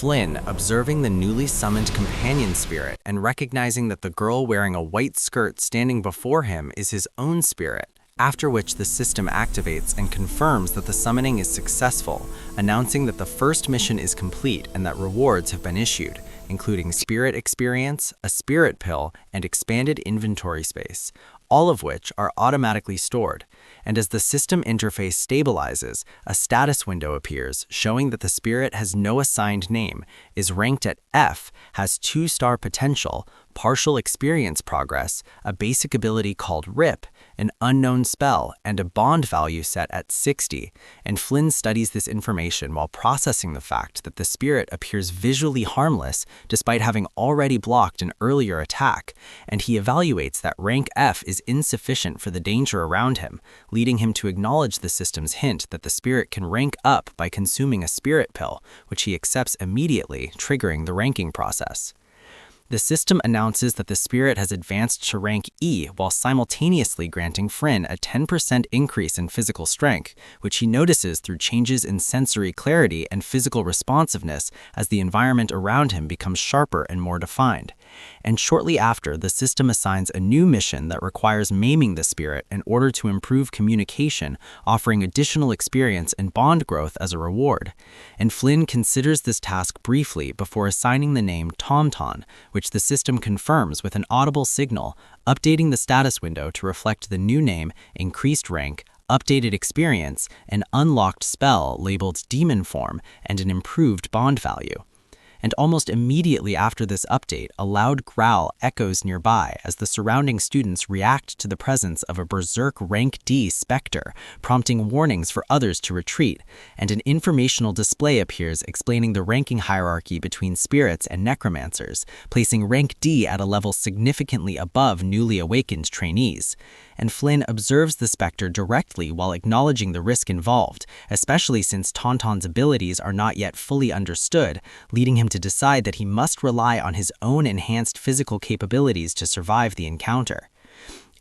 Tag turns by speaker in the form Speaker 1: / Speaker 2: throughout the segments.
Speaker 1: Flynn, observing the newly summoned companion spirit and recognizing that the girl wearing a white skirt standing before him is his own spirit, after which the system activates and confirms that the summoning is successful, announcing that the first mission is complete and that rewards have been issued, including spirit experience, a spirit pill, and expanded inventory space, all of which are automatically stored. And as the system interface stabilizes, a status window appears showing that the spirit has no assigned name, is ranked at F, has 2-star potential, partial experience progress, a basic ability called RIP, an unknown spell, and a bond value set at 60. And Flynn studies this information while processing the fact that the spirit appears visually harmless despite having already blocked an earlier attack, and he evaluates that rank F is insufficient for the danger around him, leading him to acknowledge the system's hint that the spirit can rank up by consuming a spirit pill, which he accepts immediately, triggering the ranking process. The system announces that the spirit has advanced to rank E while simultaneously granting Flynn a 10% increase in physical strength, which he notices through changes in sensory clarity and physical responsiveness as the environment around him becomes sharper and more defined. And shortly after, the system assigns a new mission that requires maiming the spirit in order to improve communication, offering additional experience and bond growth as a reward. And Flynn considers this task briefly before assigning the name Tauntaun, which the system confirms with an audible signal, updating the status window to reflect the new name, increased rank, updated experience, an unlocked spell labeled demon form, and an improved bond value. And almost immediately after this update, a loud growl echoes nearby as the surrounding students react to the presence of a berserk rank D specter, prompting warnings for others to retreat, and an informational display appears explaining the ranking hierarchy between spirits and necromancers, placing rank D at a level significantly above newly awakened trainees. And Flynn observes the specter directly while acknowledging the risk involved, especially since Tauntaun's abilities are not yet fully understood, leading him to decide that he must rely on his own enhanced physical capabilities to survive the encounter.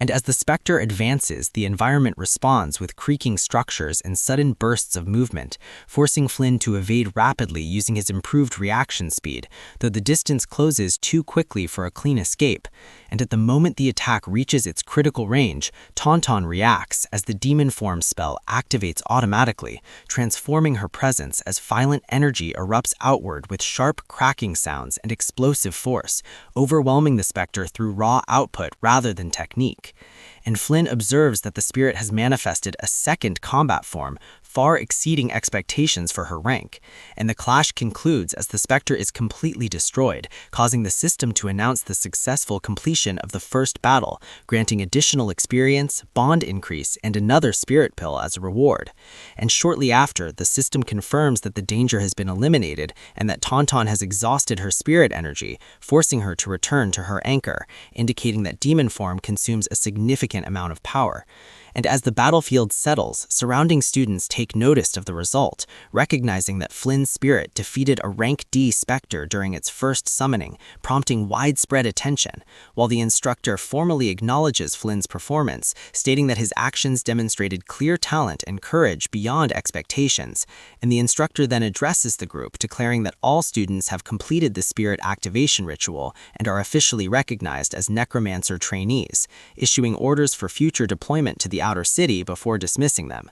Speaker 1: And as the specter advances, the environment responds with creaking structures and sudden bursts of movement, forcing Flynn to evade rapidly using his improved reaction speed, though the distance closes too quickly for a clean escape. And at the moment the attack reaches its critical range, Tauntaun reacts as the demon form spell activates automatically, transforming her presence as violent energy erupts outward with sharp cracking sounds and explosive force, overwhelming the specter through raw output rather than technique. And Flynn observes that the spirit has manifested a second combat form, far exceeding expectations for her rank, and the clash concludes as the specter is completely destroyed, causing the system to announce the successful completion of the first battle, granting additional experience, bond increase, and another spirit pill as a reward. And shortly after, the system confirms that the danger has been eliminated and that Tauntaun has exhausted her spirit energy, forcing her to return to her anchor, indicating that demon form consumes a significant amount of power. And as the battlefield settles, surrounding students take notice of the result, recognizing that Flynn's spirit defeated a rank D specter during its first summoning, prompting widespread attention, while the instructor formally acknowledges Flynn's performance, stating that his actions demonstrated clear talent and courage beyond expectations. And the instructor then addresses the group, declaring that all students have completed the spirit activation ritual and are officially recognized as necromancer trainees, issuing orders for future deployment to the outer city before dismissing them.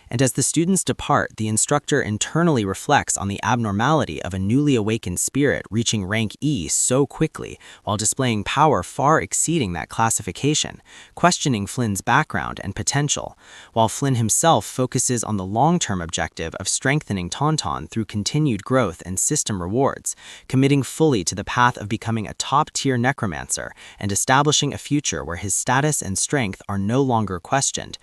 Speaker 1: And as the students depart, the instructor internally reflects on the abnormality of a newly awakened spirit reaching rank E so quickly, while displaying power far exceeding that classification, questioning Flynn's background and potential, while Flynn himself focuses on the long-term objective of strengthening Tauntaun through continued growth and system rewards, committing fully to the path of becoming a top-tier necromancer and establishing a future where his status and strength are no longer questioned.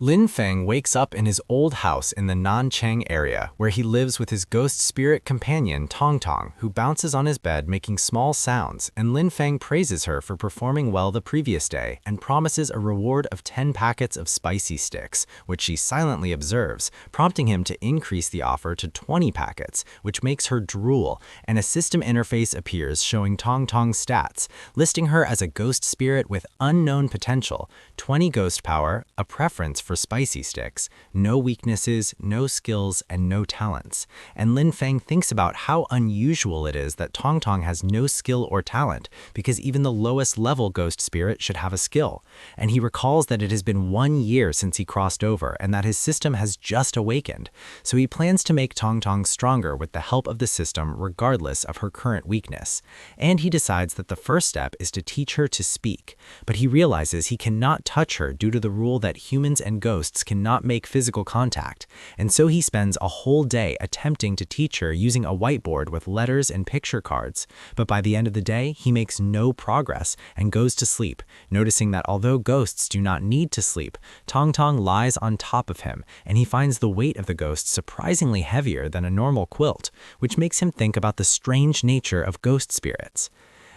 Speaker 2: Lin Feng wakes up in his old house in the Nanchang area, where he lives with his ghost spirit companion Tong Tong, who bounces on his bed making small sounds, and Lin Feng praises her for performing well the previous day and promises a reward of 10 packets of spicy sticks, which she silently observes, prompting him to increase the offer to 20 packets, which makes her drool, and a system interface appears showing Tong Tong's stats, listing her as a ghost spirit with unknown potential, 20 ghost power, a preference for spicy sticks, no weaknesses, no skills, and no talents. And Lin Feng thinks about how unusual it is that Tong Tong has no skill or talent, because even the lowest level ghost spirit should have a skill. And he recalls that it has been 1 year since he crossed over and that his system has just awakened. So he plans to make Tong Tong stronger with the help of the system regardless of her current weakness. And he decides that the first step is to teach her to speak. But he realizes he cannot touch her due to the rule that humans and ghosts cannot make physical contact. And so he spends a whole day attempting to teach her using a whiteboard with letters and picture cards. But by the end of the day, he makes no progress and goes to sleep, noticing that although ghosts do not need to sleep, Tong Tong lies on top of him, and he finds the weight of the ghost surprisingly heavier than a normal quilt, which makes him think about the strange nature of ghost spirits.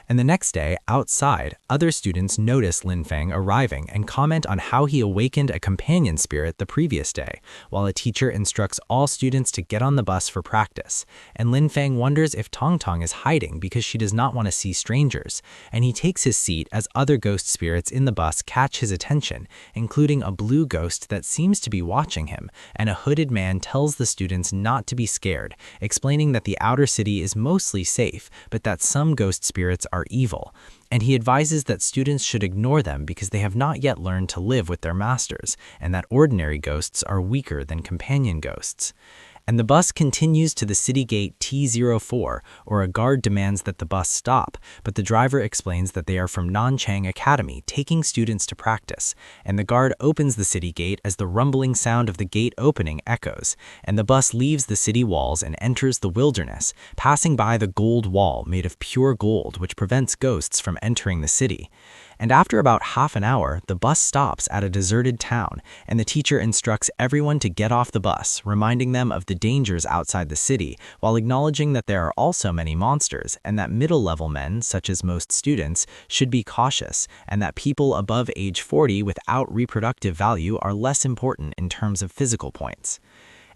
Speaker 2: And the next day, outside, other students notice Lin Feng arriving and comment on how he awakened a companion spirit the previous day, while a teacher instructs all students to get on the bus for practice. And Lin Feng wonders if Tong Tong is hiding because she does not want to see strangers, and he takes his seat as other ghost spirits in the bus catch his attention, including a blue ghost that seems to be watching him, and a hooded man tells the students not to be scared, explaining that the outer city is mostly safe, but that some ghost spirits are evil, and he advises that students should ignore them because they have not yet learned to live with their masters, and that ordinary ghosts are weaker than companion ghosts. And the bus continues to the city gate T04, or a guard demands that the bus stop, but the driver explains that they are from Nanchang Academy, taking students to practice, and the guard opens the city gate as the rumbling sound of the gate opening echoes, and the bus leaves the city walls and enters the wilderness, passing by the gold wall made of pure gold which prevents ghosts from entering the city. And after about half an hour, the bus stops at a deserted town, and the teacher instructs everyone to get off the bus, reminding them of the dangers outside the city, while acknowledging that there are also many monsters, and that middle-level men, such as most students, should be cautious, and that people above age 40 without reproductive value are less important in terms of physical points.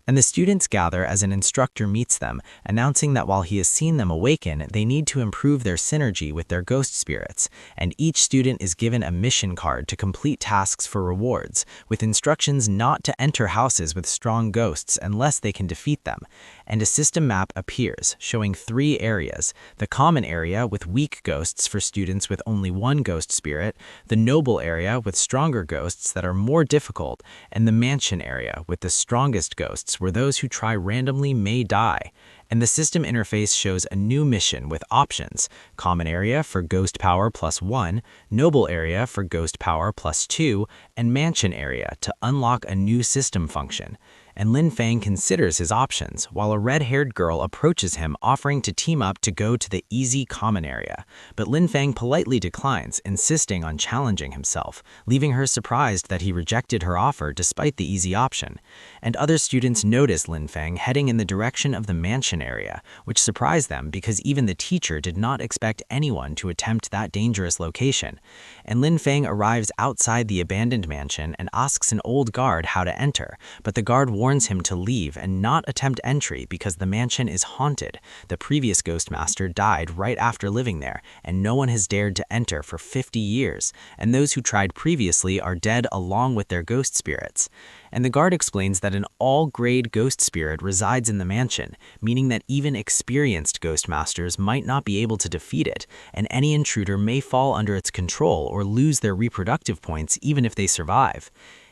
Speaker 2: And the students gather as an instructor meets them, announcing that while he has seen them awaken, they need to improve their synergy with their ghost spirits, and each student is given a mission card to complete tasks for rewards, with instructions not to enter houses with strong ghosts unless they can defeat them. And a system map appears, showing 3 areas: the common area with weak ghosts for students with only 1 ghost spirit, the noble area with stronger ghosts that are more difficult, and the mansion area with the strongest ghosts where those who try randomly may die. And the system interface shows a new mission with options: common area for ghost power +1, noble area for ghost power +2, and mansion area to unlock a new system function. And Lin Feng considers his options, while a red-haired girl approaches him offering to team up to go to the easy common area. But Lin Feng politely declines, insisting on challenging himself, leaving her surprised that he rejected her offer despite the easy option. And other students notice Lin Feng heading in the direction of the mansion area, which surprised them because even the teacher did not expect anyone to attempt that dangerous location. And Lin Feng arrives outside the abandoned mansion and asks an old guard how to enter, but the guard warns him to leave and not attempt entry because the mansion is haunted. The previous ghost master died right after living there, and no one has dared to enter for 50 years, and those who tried previously are dead along with their ghost spirits. And the guard explains that an all-grade ghost spirit resides in the mansion, meaning that even experienced ghost masters might not be able to defeat it, and any intruder may fall under its control or lose their reproductive points even if they survive.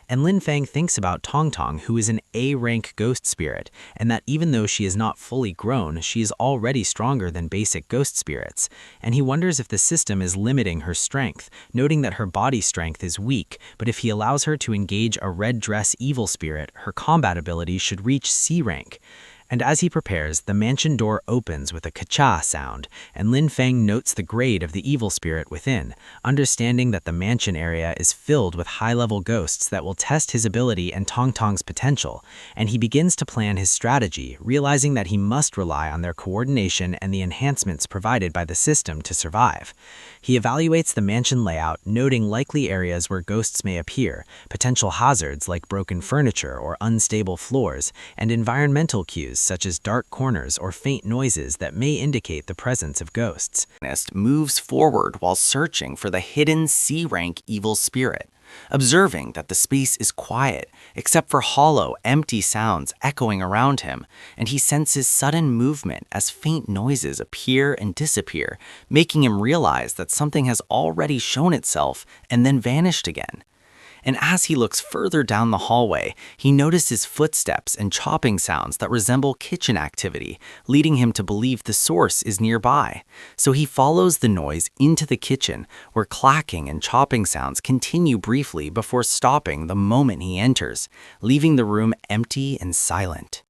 Speaker 2: And Lin Feng thinks about Tong Tong, who is an A-rank ghost spirit, and that even though she is not fully grown, she is already stronger than basic ghost spirits. And he wonders if the system is limiting her strength, noting that her body strength is weak, but if he allows her to engage a red dress evil spirit, her combat ability should reach C rank. And as he prepares, the mansion door opens with a ka-cha sound, and Lin Feng notes the grade of the evil spirit within, understanding that the mansion area is filled with high-level ghosts that will test his ability and Tong Tong's potential, and he begins to plan his strategy, realizing that he must rely on their coordination and the enhancements provided by the system to survive. He evaluates the mansion layout, noting likely areas where ghosts may appear, potential hazards like broken furniture or unstable floors, and environmental cues such as dark corners or faint noises that may indicate the presence of ghosts.
Speaker 1: Moves forward while searching for the hidden C-rank evil spirit. observing that the space is quiet, except for hollow, empty sounds echoing around him, and he senses sudden movement as faint noises appear and disappear, making him realize that something has already shown itself and then vanished again. And as he looks further down the hallway, he notices footsteps and chopping sounds that resemble kitchen activity, leading him to believe the source is nearby. So he follows the noise into the kitchen, where clacking and chopping sounds continue briefly before stopping the moment he enters, leaving the room empty and silent.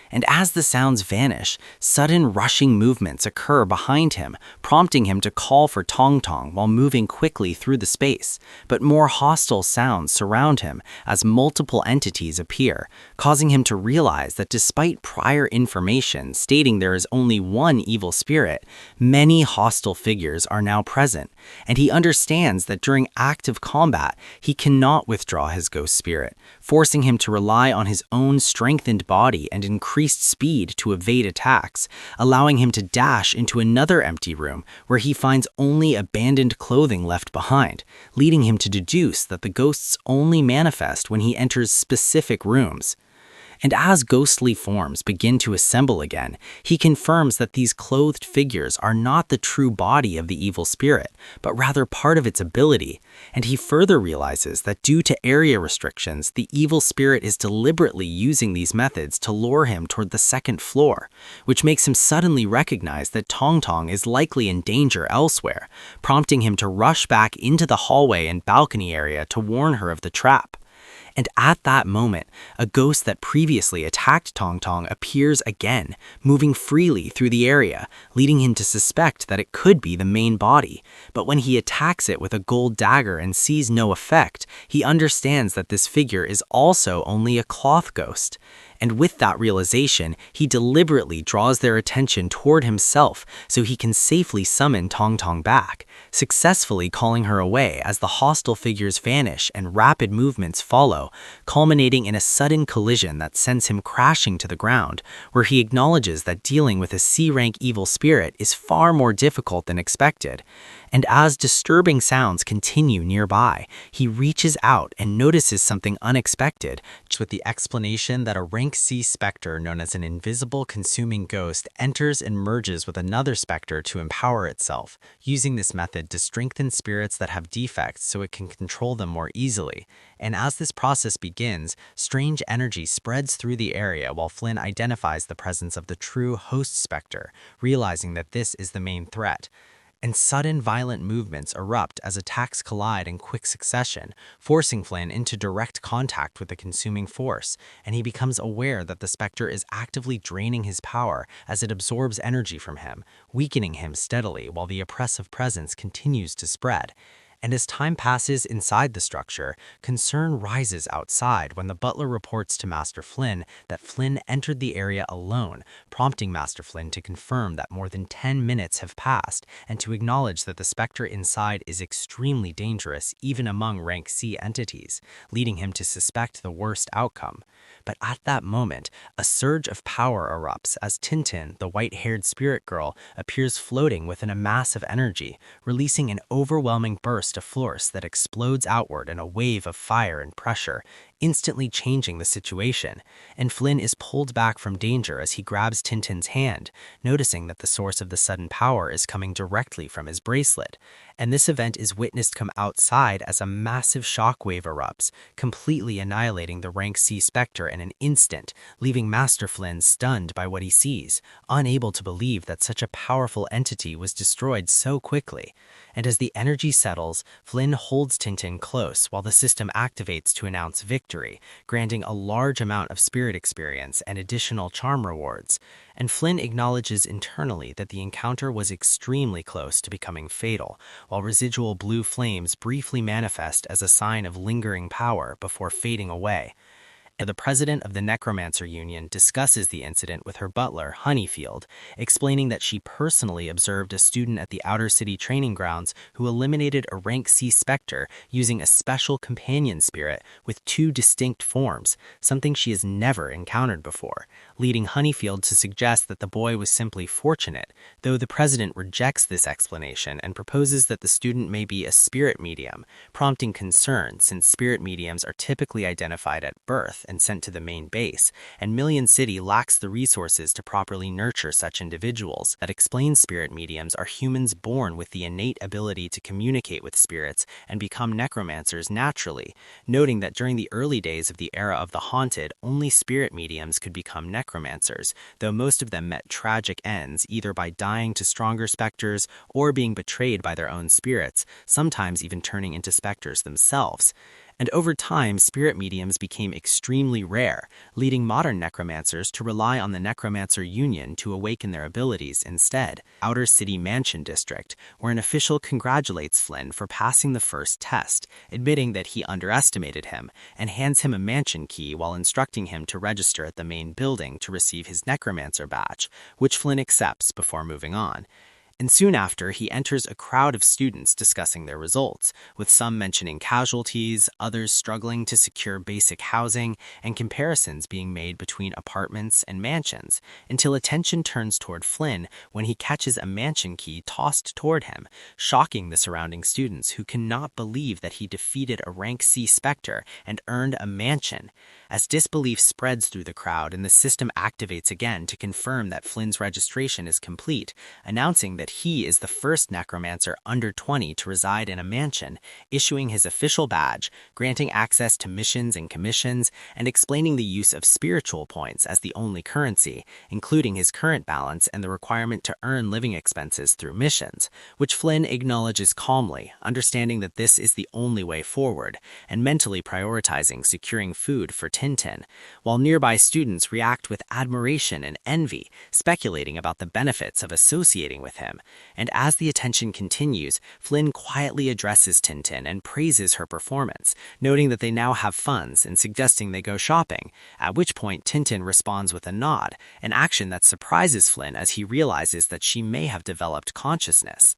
Speaker 1: And as the sounds vanish, sudden rushing movements occur behind him, prompting him to call for Tong Tong while moving quickly through the space. But more hostile sounds surround him as multiple entities appear, causing him to realize that despite prior information stating there is only one evil spirit, many hostile figures are now present, and he understands that during active combat, he cannot withdraw his ghost spirit, forcing him to rely on his own strengthened body and increased speed to evade attacks, allowing him to dash into another empty room where he finds only abandoned clothing left behind, leading him to deduce that the ghosts only manifest when he enters specific rooms. And as ghostly forms begin to assemble again, he confirms that these clothed figures are not the true body of the evil spirit, but rather part of its ability. And he further realizes that due to area restrictions, the evil spirit is deliberately using these methods to lure him toward the second floor, which makes him suddenly recognize that Tong Tong is likely in danger elsewhere, prompting him to rush back into the hallway and balcony area to warn her of the trap. And at that moment, a ghost that previously attacked Tong Tong appears again, moving freely through the area, leading him to suspect that it could be the main body. But when he attacks it with a gold dagger and sees no effect, he understands that this figure is also only a cloth ghost. And with that realization, he deliberately draws their attention toward himself so he can safely summon Tong Tong back, successfully calling her away as the hostile figures vanish and rapid movements follow, culminating in a sudden collision that sends him crashing to the ground, where he acknowledges that dealing with a C-rank evil spirit is far more difficult than expected. And as disturbing sounds continue nearby, he reaches out and notices something unexpected, with the explanation that a rank C specter known as an invisible consuming ghost enters and merges with another specter to empower itself, using this method to strengthen spirits that have defects so it can control them more easily. And as this process begins, strange energy spreads through the area while Flynn identifies the presence of the true host specter, realizing that this is the main threat. And sudden violent movements erupt as attacks collide in quick succession, forcing Flynn into direct contact with the consuming force, and he becomes aware that the specter is actively draining his power as it absorbs energy from him, weakening him steadily while the oppressive presence continues to spread. And as time passes inside the structure, concern rises outside when the butler reports to Master Flynn that Flynn entered the area alone, prompting Master Flynn to confirm that more than 10 minutes have passed and to acknowledge that the specter inside is extremely dangerous even among rank C entities, leading him to suspect the worst outcome. But at that moment, a surge of power erupts as Tintin, the white-haired spirit girl, appears floating within a mass of energy, releasing an overwhelming burst of force that explodes outward in a wave of fire and pressure, instantly changing the situation. And Flynn is pulled back from danger as he grabs Tintin's hand, noticing that the source of the sudden power is coming directly from his bracelet. And this event is witnessed come outside as a massive shockwave erupts, completely annihilating the rank C specter in an instant, leaving Master Flynn stunned by what he sees, unable to believe that such a powerful entity was destroyed so quickly. And as the energy settles, Flynn holds Tintin close while the system activates to announce victory, granting a large amount of spirit experience and additional charm rewards. And Flynn acknowledges internally that the encounter was extremely close to becoming fatal, while residual blue flames briefly manifest as a sign of lingering power before fading away. The president of the Necromancer Union discusses the incident with her butler, Honeyfield, explaining that she personally observed a student at the Outer City training grounds who eliminated a rank C specter using a special companion spirit with two distinct forms, something she has never encountered before, leading Honeyfield to suggest that the boy was simply fortunate, though the president rejects this explanation and proposes that the student may be a spirit medium, prompting concern since spirit mediums are typically identified at birth and sent to the main base, and Million City lacks the resources to properly nurture such individuals. That explains spirit mediums are humans born with the innate ability to communicate with spirits and become necromancers naturally, noting that during the early days of the era of the haunted, only spirit mediums could become necromancers, though most of them met tragic ends either by dying to stronger specters or being betrayed by their own spirits, sometimes even turning into specters themselves. And over time, spirit mediums became extremely rare, leading modern necromancers to rely on the Necromancer Union to awaken their abilities instead. Outer City Mansion District, where an official congratulates Flynn for passing the first test, admitting that he underestimated him, and hands him a mansion key while instructing him to register at the main building to receive his Necromancer badge, which Flynn accepts before moving on. And soon after, he enters a crowd of students discussing their results, with some mentioning casualties, others struggling to secure basic housing, and comparisons being made between apartments and mansions, until attention turns toward Flynn when he catches a mansion key tossed toward him, shocking the surrounding students who cannot believe that he defeated a rank C specter and earned a mansion. As disbelief spreads through the crowd and the system activates again to confirm that Flynn's registration is complete, announcing that he is the first necromancer under 20 to reside in a mansion, issuing his official badge, granting access to missions and commissions, and explaining the use of spiritual points as the only currency, including his current balance and the requirement to earn living expenses through missions, which Flynn acknowledges calmly, understanding that this is the only way forward, and mentally prioritizing securing food for Tintin, while nearby students react with admiration and envy, speculating about the benefits of associating with him. And as the attention continues, Flynn quietly addresses Tintin and praises her performance, noting that they now have funds and suggesting they go shopping, at which point Tintin responds with a nod, an action that surprises Flynn as he realizes that she may have developed consciousness.